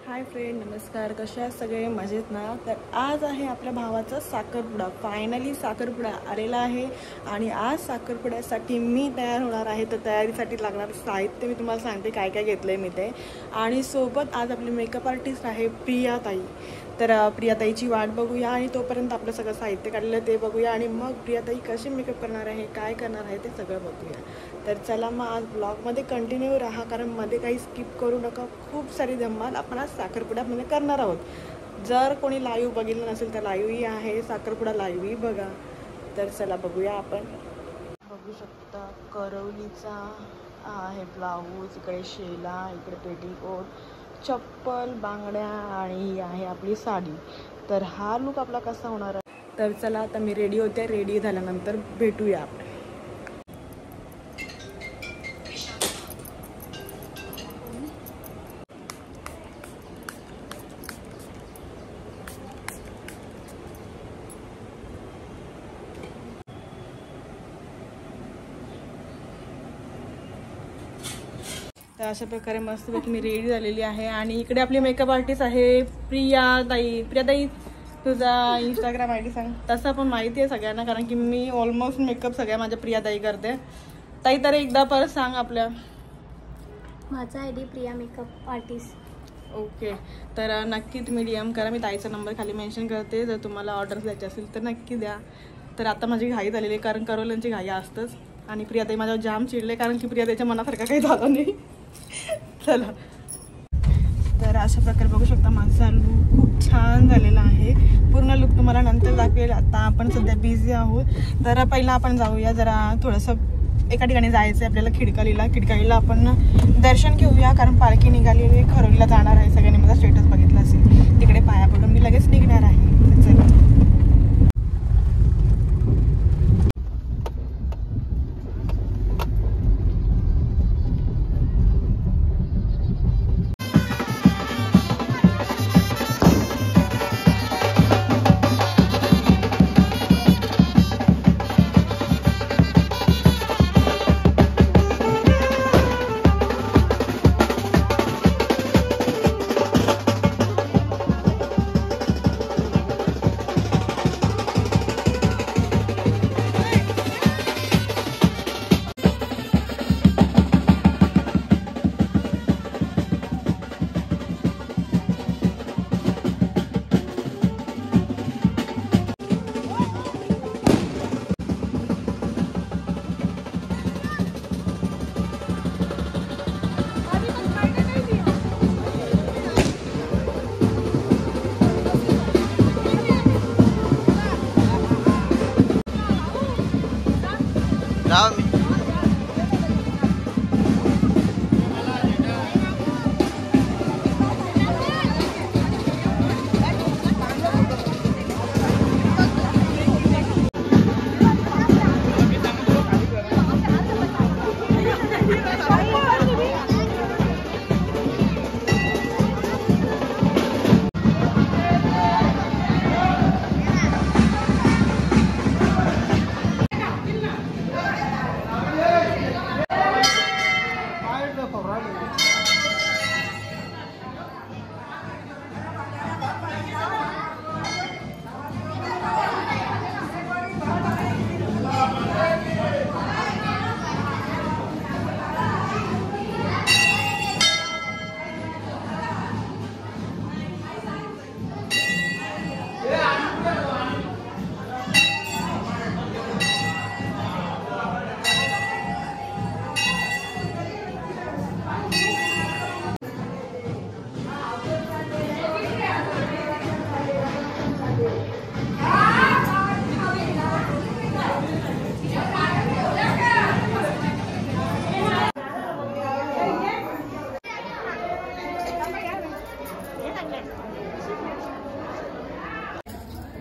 Hi friend, नमस्कार. कशा आहात सगळे? मजेत ना? तर आज आहे आपल्या भावाचा साखरपुडा. फायनली साखरपुडा आलेला आहे आणि आज साखरपुड्यासाठी मी तयार होणार आहे. तर तयारीसाठी लागणारं साहित्य मी तुम्हाला सांगते काय काय घेतलं आहे मी ते. आणि सोबत आज आपली मेकअप आर्टिस्ट आहे प्रियाताई. तर प्रियाताईची वाट बघूया आणि तोपर्यंत आपलं सगळं साहित्य काढलेलं ते बघूया आणि मग प्रियाताई कशी मेकअप करणार आहे, काय करणार आहे ते सगळं बघूया. तर चला मग आज ब्लॉगमध्ये कंटिन्यू राहा, कारण मध्ये काही स्किप करू नका. खूप सारी धमाल आपण आज साखरपुड्यामध्ये करणार आहोत. जर कोणी लाईव्ह बघितलं नसेल तर लाईव्हही आहे, साखरपुडा लाईव्हही बघा. तर चला बघूया. आपण बघू शकता करवलीचा आहे ब्लाऊज, इकडे शेला, इकडे पेटीकोट, चप्पल, बांगड्या आणि ही आहे आपली साडी. तर हा लुक आपला कसा होणार आहे. तर चला आता मी रेडी होते. रेडी झाल्यानंतर भेटूया आपण. तर अशा प्रकारे मस्तपैकी मी रेडी झालेली आहे आणि इकडे आपली मेकअप आर्टिस्ट आहे प्रियाताई. प्रियाताई, तुझा इंस्टाग्राम ID सांग. तसं पण माहिती आहे सगळ्यांना, कारण की मी ऑलमोस्ट मेकअप सगळ्या माझ्या प्रियाताई करते. ताई तर एकदा परत सांग आपल्या. माझा ID Priya makeup artist. Okay, तर नक्की तुम्ही DM करा. मी ताईचा नंबर खाली मेन्शन करते. जर तुम्हाला ऑर्डर द्यायची असेल तर नक्की द्या. तर आता माझी घाई झालेली आहे, कारण करवल्यांची घाई असतंच. आणि प्रियाताई माझ्यावर जाम चिडले, कारण की प्रियाताईच्या मनासारखं काही झालं नाही. चला, तर अशा प्रकारे बघू शकता माझा लूक खूप छान झालेला आहे. पूर्ण लूक तुम्हाला नंतर दाखवेल. आता आपण सध्या बिझी आहोत. तर पहिला आपण जाऊया, जरा थोडंसं एका ठिकाणी जायचं आहे आपल्याला, खिडकाळीला आपण दर्शन घेऊया, कारण पालखी निघालेली खरोलीला जाणार आहे. सगळ्यांनी माझा स्टेटस बघितला असेल. तिकडे पाया पडून मी लगेच निघणार आहे. चला,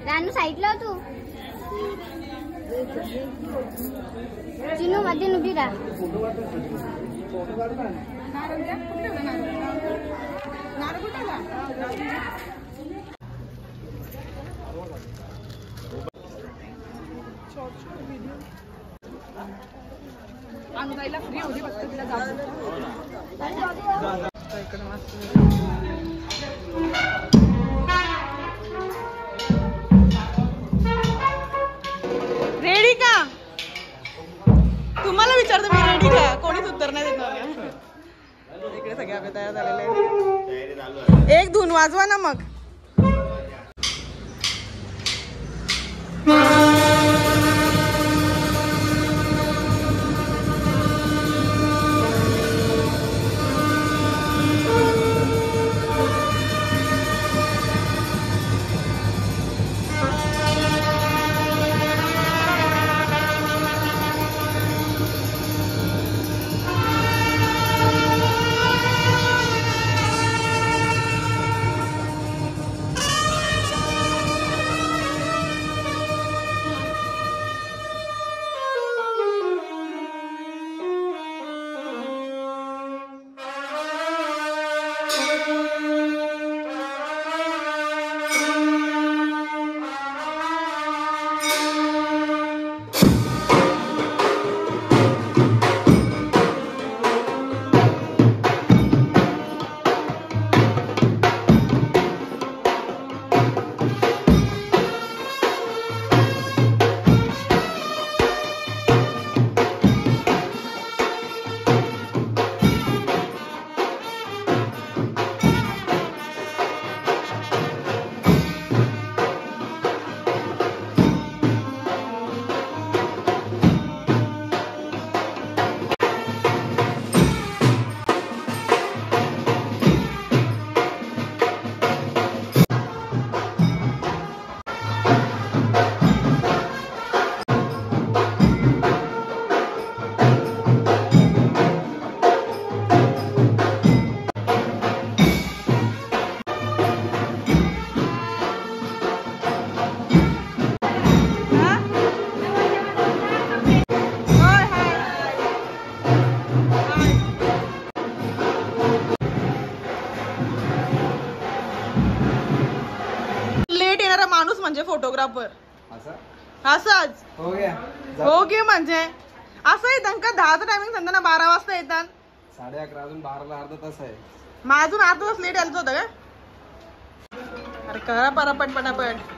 रानू साईडला तू चिनू मध्ये उभी राहा. अंगाईला फ्री होती फक्त तिला जाऊ. इकडे मस्त वाजवा ना मग. माणूस म्हणजे फोटोग्राफर असंच हो गे म्हणजे असं येतं का 10चं टायमिंग सांगता ना 12 वाजता येतात 11:30 अजून 12ला अर्धा तास आहे. मग अजून अर्धा तास लेट यायचं होतं का? अरे करा परापट पटापट.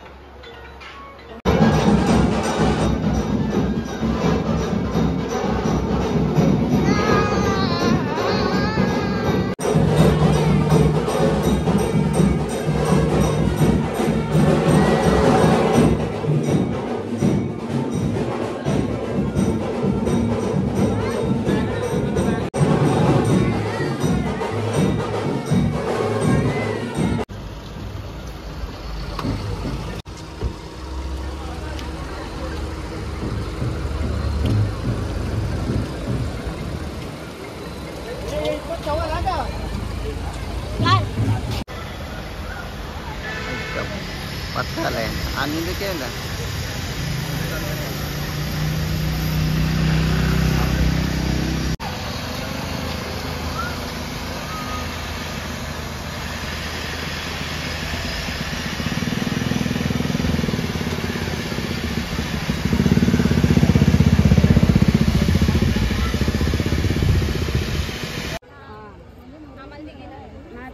पत्तालाय आणि ते केलं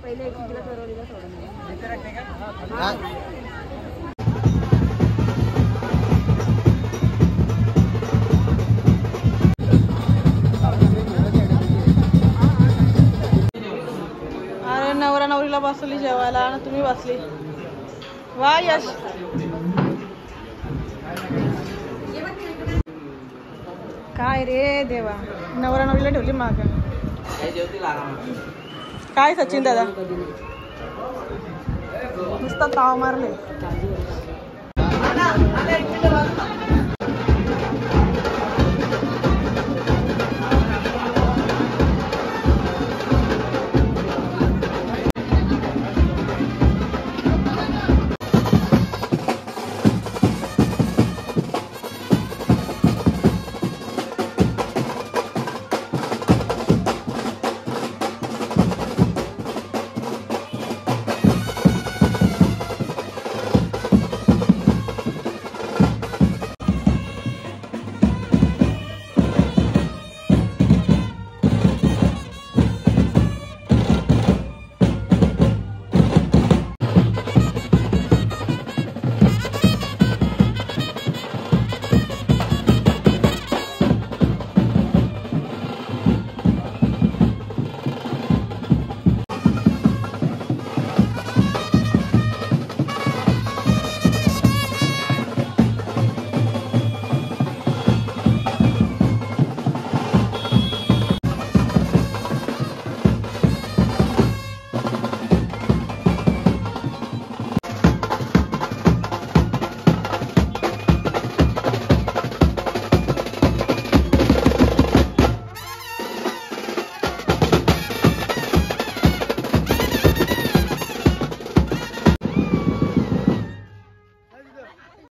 पहिले 1 किलो चोरवलीला सोडून अरे नवरा नवरीला बसवली जेवायला आणि तुम्ही बसली. वा यश. काय रे देवा नवरा नवरीला ठेवली माग. काय सचिन दादा नुसतं ताव मारले.